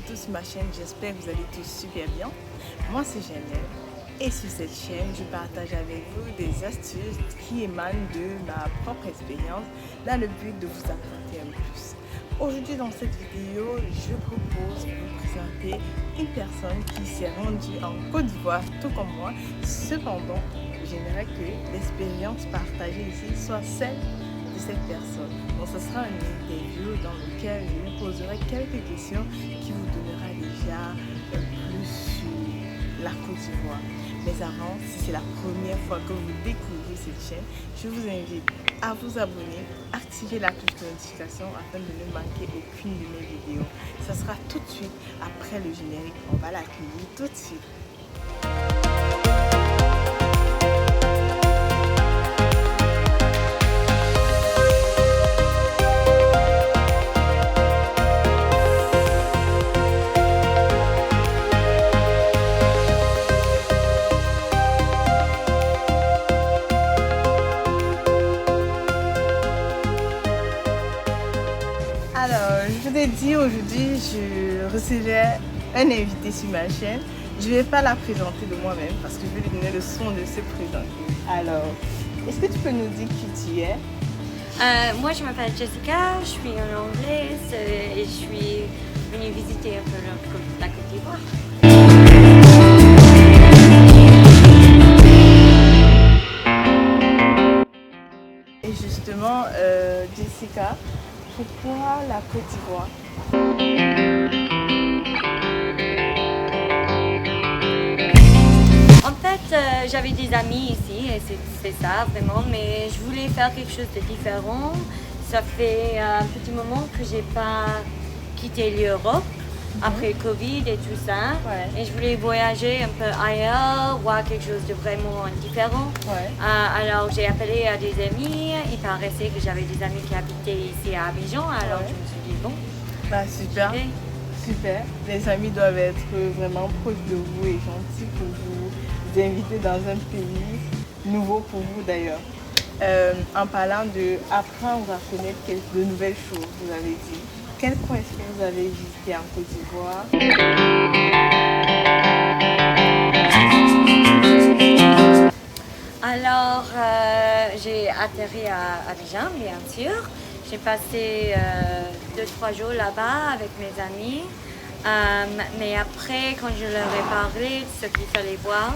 retour sur ma chaîne, j'espère que vous allez tous super bien. Moi c'est Janelle et sur cette chaîne je partage avec vous des astuces qui émanent de ma propre expérience dans le but de vous apporter un plus. Aujourd'hui dans cette vidéo, je propose de vous présenter une personne qui s'est rendue en Côte d'Ivoire tout comme moi. Cependant, j'aimerais que l'expérience partagée ici soit celle de cette personne. Donc ce sera une interview dans laquelle je lui poserai quelques questions qui vous donnera déjà un plus sur la Côte d'Ivoire. Mais avant, si c'est la première fois que vous découvrez cette chaîne, je vous invite à vous abonner, activer la touche de notification afin de ne manquer aucune de mes vidéos. Ça sera tout de suite après le générique. On va l'accueillir tout de suite. Alors, je vous ai dit aujourd'hui, je recevais un invité sur ma chaîne. Je ne vais pas la présenter de moi-même parce que je vais lui donner le soin de se présenter. Alors, est-ce que tu peux nous dire qui tu es? Moi, je m'appelle Jessica, je suis anglaise et je suis venue visiter un peu la Côte d'Ivoire. Et justement, Jessica, pourquoi la Côte d'Ivoire? En fait, j'avais des amis ici et c'est ça vraiment, mais je voulais faire quelque chose de différent. Ça fait un petit moment que j'ai pas quitté l'Europe après le Covid et tout ça. Ouais. Et je voulais voyager un peu ailleurs, voir quelque chose de vraiment différent. Ouais. Alors j'ai appelé à des amis, il paraissait que j'avais des amis qui habitaient ici à Abidjan, alors Ouais. je me suis dit bon. Bah, super, Et super. Les amis doivent être vraiment proches de vous et gentils pour vous inviter dans un pays nouveau pour vous d'ailleurs. En parlant de apprendre à connaître de nouvelles choses, vous avez dit. Quel point est-ce que vous avez visité en Côte d'Ivoire? Alors j'ai atterri à Abidjan bien sûr. J'ai passé 2-3 jours là-bas avec mes amis. Mais après, quand je leur ai parlé de ce qu'il fallait voir,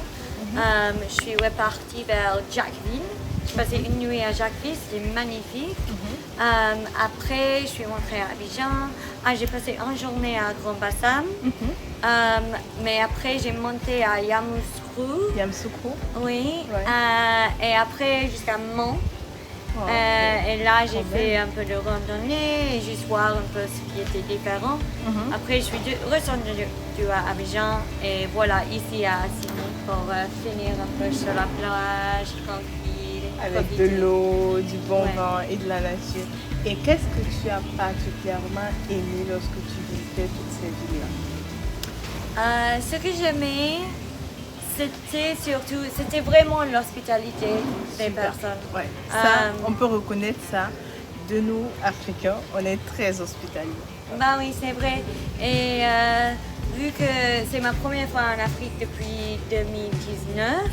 je suis repartie vers Jacqueville. J'ai passé une nuit à Jacqueville, c'était magnifique. Après, je suis rentrée à Abidjan. J'ai passé une journée à Grand Bassam. Mais après, j'ai monté à Yamoussoukro. Yamoussoukro? Oui. Ouais. Et après, jusqu'à Mont. Wow. Et là, j'ai fait un peu de randonnée et juste voir un peu ce qui était différent. Après, je suis redescendue à Abidjan et voilà, ici à Assini pour finir un peu sur la plage, tranquille. Avec profiter. de l'eau, du bon Ouais. vent et de la nature. Et qu'est-ce que tu as particulièrement aimé lorsque tu visitais toutes ces villes-là? Ce que j'aimais, c'était vraiment l'hospitalité des Super. personnes. Ouais. Ça, on peut reconnaître ça de nous, Africains, on est très hospitaliers. Bah oui, c'est vrai. Et vu que c'est ma première fois en Afrique depuis 2019,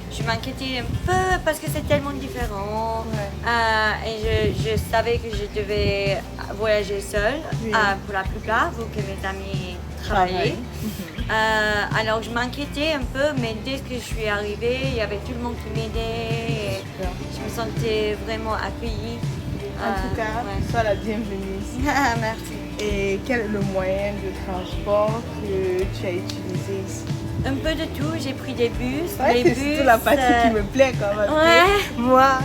je m'inquiétais un peu parce que c'est tellement différent. Ouais. Et je savais que je devais voyager seule Oui. pour la plupart, vu que mes amis travaillaient. Alors je m'inquiétais un peu, mais dès que je suis arrivée, il y avait tout le monde qui m'aidait. Super. Je me sentais vraiment accueillie. En tout cas, ouais. sois la bienvenue ici. Merci. Et quel est le moyen de transport que tu as utilisé ici? Un peu de tout, j'ai pris des bus. Ouais, les c'est bus, surtout la partie qui me plaît quand même. Ouais. Moi,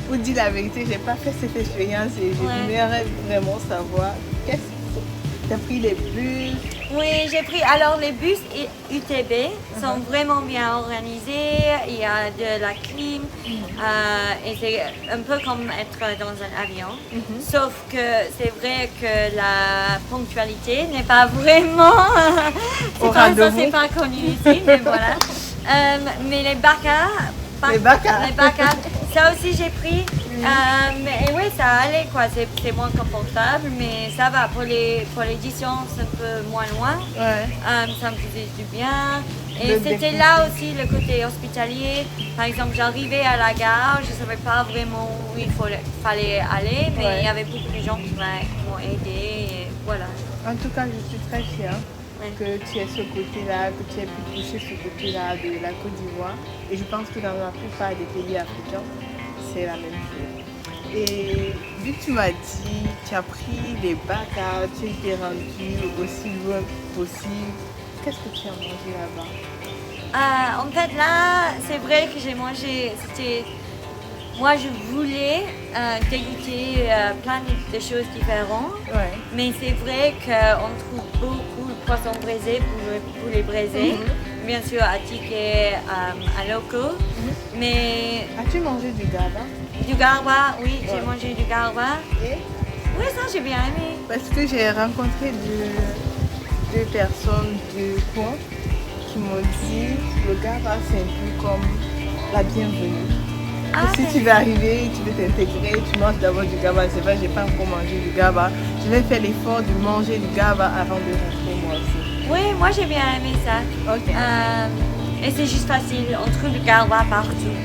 pour dire la vérité, j'ai pas fait cette expérience et j'aimerais vraiment savoir qu'est-ce que tu as pris les bus. Oui, j'ai pris. Alors, les bus UTB sont vraiment bien organisés. Il y a de la clim et c'est un peu comme être dans un avion. Sauf que c'est vrai que la ponctualité n'est pas vraiment. Au ça, rendez-vous. c'est pas connu ici, mais voilà. Mais les bacas, Les bacas. ça aussi j'ai pris. Et oui, ça allait quoi, c'est moins confortable, mais ça va. Pour les distances un peu moins loin, ça me faisait du bien. Et c'était là aussi le côté hospitalier. Par exemple, j'arrivais à la gare, je ne savais pas vraiment où il fallait aller, mais il y avait beaucoup de gens qui m'ont aidé. Et voilà. En tout cas, je suis très fière que tu aies ce côté-là, que tu aies pu toucher ce côté-là de la Côte d'Ivoire. Et je pense que dans la plupart des pays africains, c'est la même chose. Et vu que tu m'as dit, tu as pris les bacas, tu t'es rendu aussi loin possible, qu'est-ce que tu as mangé là-bas? En fait, là, c'est vrai que j'ai mangé. Moi, je voulais dégoûter plein de choses différentes. Mais c'est vrai qu'on trouve beaucoup de poissons braisés, poulet braisé. Bien sûr, à Ticket, à Loco. Mais... As-tu mangé du garba? Du garba, oui, j'ai mangé du garba. Et? Oui, ça, j'ai bien aimé. Parce que j'ai rencontré deux personnes du coin qui m'ont dit le garba, c'est un peu comme la bienvenue. Si tu veux arriver, tu veux t'intégrer, tu manges d'abord du gaba. C'est vrai, j'ai pas encore mangé du gaba. Je vais faire l'effort de manger du gaba avant de rentrer moi aussi. Oui, moi j'ai bien aimé ça. Et c'est juste facile, on trouve du gaba partout.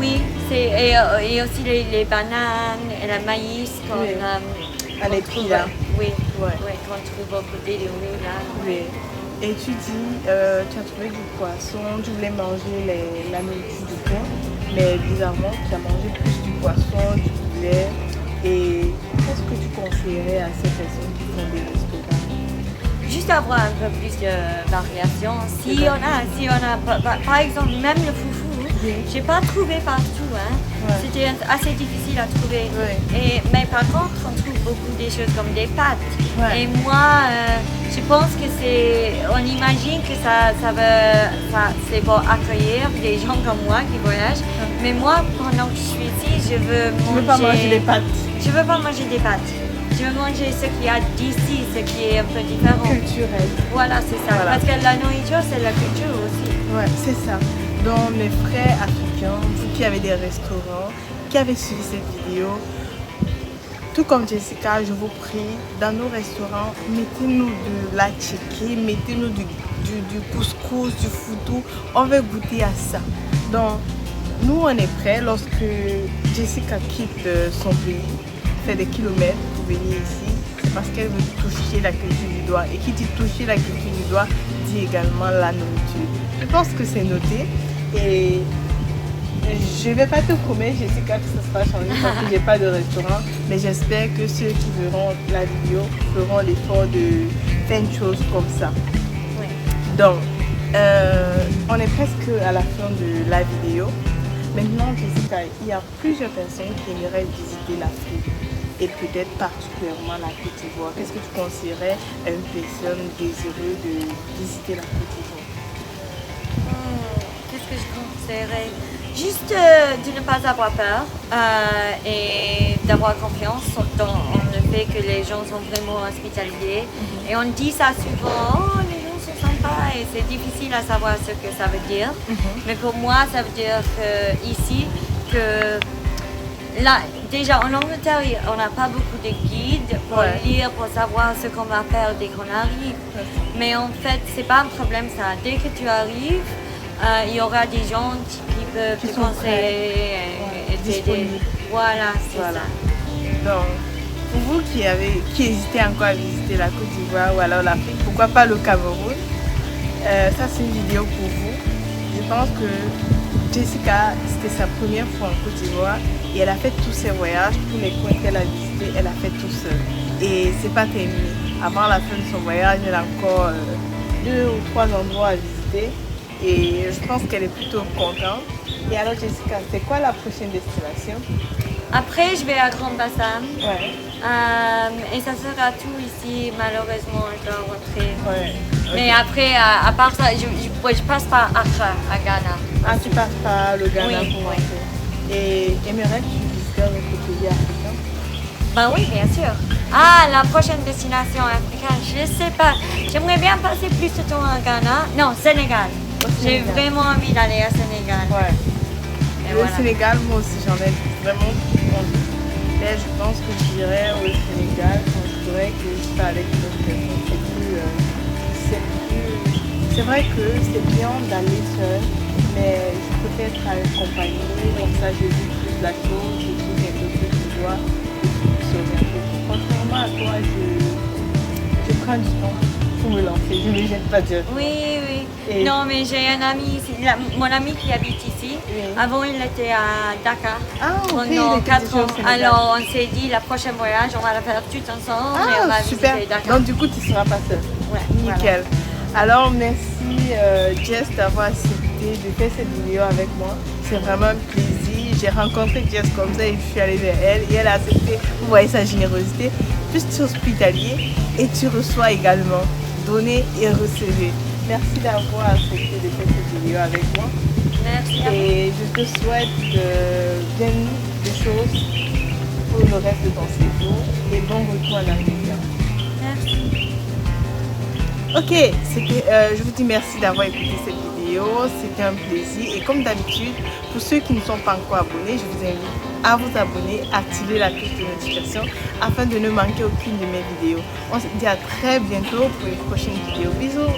Oui, et aussi les bananes et le maïs qu'on à l'épice là. Qu'on trouve au côté de nous là. Oui. Et tu dis, tu as trouvé du poisson, tu voulais manger la nourriture du coin, mais bizarrement, tu as mangé plus du poisson, du poulet. Et qu'est-ce que tu conseillerais à ces personnes qui font des restaurants? Juste avoir un peu plus de variation. Si on a, par exemple, même le foufou, j'ai pas trouvé partout. C'était assez difficile à trouver. Mais par contre, on trouve beaucoup des choses comme des pâtes. Et moi, je pense que on imagine que c'est pour accueillir des gens comme moi qui voyagent. Mais moi, pendant que je suis ici, je veux manger... Tu veux pas manger des pâtes? Je veux pas manger des pâtes. Je veux manger ce qu'il y a d'ici, ce qui est un peu différent. Culturel. Voilà, c'est ça. Parce que la nourriture, c'est la culture aussi. Ouais, c'est ça. Donc, mes frères africains, vous qui avez des restaurants, qui avez suivi cette vidéo, tout comme Jessica, je vous prie, dans nos restaurants, mettez-nous de la tchéké, mettez-nous du couscous, du foutou. On veut goûter à ça. Donc, nous, on est prêts lorsque Jessica quitte son pays, fait des kilomètres pour venir ici. C'est parce qu'elle veut toucher la culture du doigt. Et qui dit toucher la culture du doigt, dit également la nourriture. Je pense que c'est noté. Et je ne vais pas te promettre, Jessica, que ce sera changé parce que je n'ai pas de restaurant. Mais j'espère que ceux qui verront la vidéo feront l'effort de faire une chose comme ça. Donc, on est presque à la fin de la vidéo. Maintenant, Jessica, il y a plusieurs personnes qui aimeraient visiter l'Afrique et peut-être particulièrement la Côte d'Ivoire. Qu'est-ce que tu conseillerais à une personne désireuse de visiter la Côte d'Ivoire? Qu'est-ce que je conseillerais? Juste de ne pas avoir peur et d'avoir confiance dans le fait que les gens sont vraiment hospitaliers. Et on dit ça souvent, oh, les gens sont sympas et c'est difficile à savoir ce que ça veut dire. Mais pour moi, ça veut dire ici que là, déjà en Angleterre, on n'a pas beaucoup de guides pour lire, pour savoir ce qu'on va faire dès qu'on arrive. Mais en fait, c'est pas un problème ça. Dès que tu arrives, il y aura des gens qui peuvent te conseiller et t'aider. Voilà, c'est ça. Donc, pour vous qui hésitez encore à visiter la Côte d'Ivoire ou alors l'Afrique, pourquoi pas le Cameroun, ça c'est une vidéo pour vous. Je pense que Jessica, c'était sa première fois en Côte d'Ivoire et elle a fait tous ses voyages, tous les coins qu'elle a visités, elle a fait tout seul. Et c'est pas terminé. Avant la fin de son voyage, elle a encore 2 ou 3 endroits à visiter. Et je pense qu'elle est plutôt contente. Et alors Jessica, c'est quoi la prochaine destination? Après, je vais à Grand Bassam. Et ça sera tout ici. Malheureusement, je dois rentrer. Mais après, à part ça, je passe par Accra, à Ghana. Ah, tu passes par le Ghana pour rentrer. Et aimerais-tu visiter un autre pays africain? Ben oui, bien sûr. Ah, la prochaine destination africaine, je sais pas. J'aimerais bien passer plus de temps à Ghana. Non, Sénégal. J'ai vraiment envie d'aller à Sénégal. Sénégal. Ouais. Et Le voilà. Sénégal, moi aussi, j'en ai vraiment envie. Mais je pense que j'irai au Sénégal quand je saurais que je peux aller avec d'autres personnes. C'est vrai que c'est bien d'aller seul, mais je préfère être accompagnée. Comme ça, j'ai vu plus la chose, je trouve un peu plus de joie, je suis s'orienter. Contrairement à toi, je prends du temps pour me lancer. Je ne me jette pas dire. Oui, oui. Et- Non, mais j'ai un ami ici, mon ami qui habite ici. Oui. Avant, il était à Dakar Ah, ok, il pendant était 4 déjà au ans. Sénégal. Alors, on s'est dit, la prochaine voyage, on va la faire tout ensemble et on va Ah, super. visiter Dakar. Donc, du coup, tu ne seras pas seule. Ouais, Nickel. Alors, merci Jess d'avoir accepté de faire cette vidéo avec moi. C'est vraiment un plaisir. J'ai rencontré Jess comme ça et je suis allée vers elle et elle a accepté. Vous voyez sa générosité. Plus tu es hospitalier et tu reçois également. Donner et recevoir. Merci d'avoir accepté de faire cette vidéo avec moi. Merci à vous. Et je te souhaite bien des choses pour le reste de ton séjour et bon retour en Angleterre. Merci. Ok, je vous dis merci d'avoir écouté cette vidéo, c'était un plaisir et comme d'habitude, pour ceux qui ne sont pas encore abonnés, je vous invite à vous abonner, activer la cloche de notification afin de ne manquer aucune de mes vidéos. On se dit à très bientôt pour une prochaine vidéo. Bisous!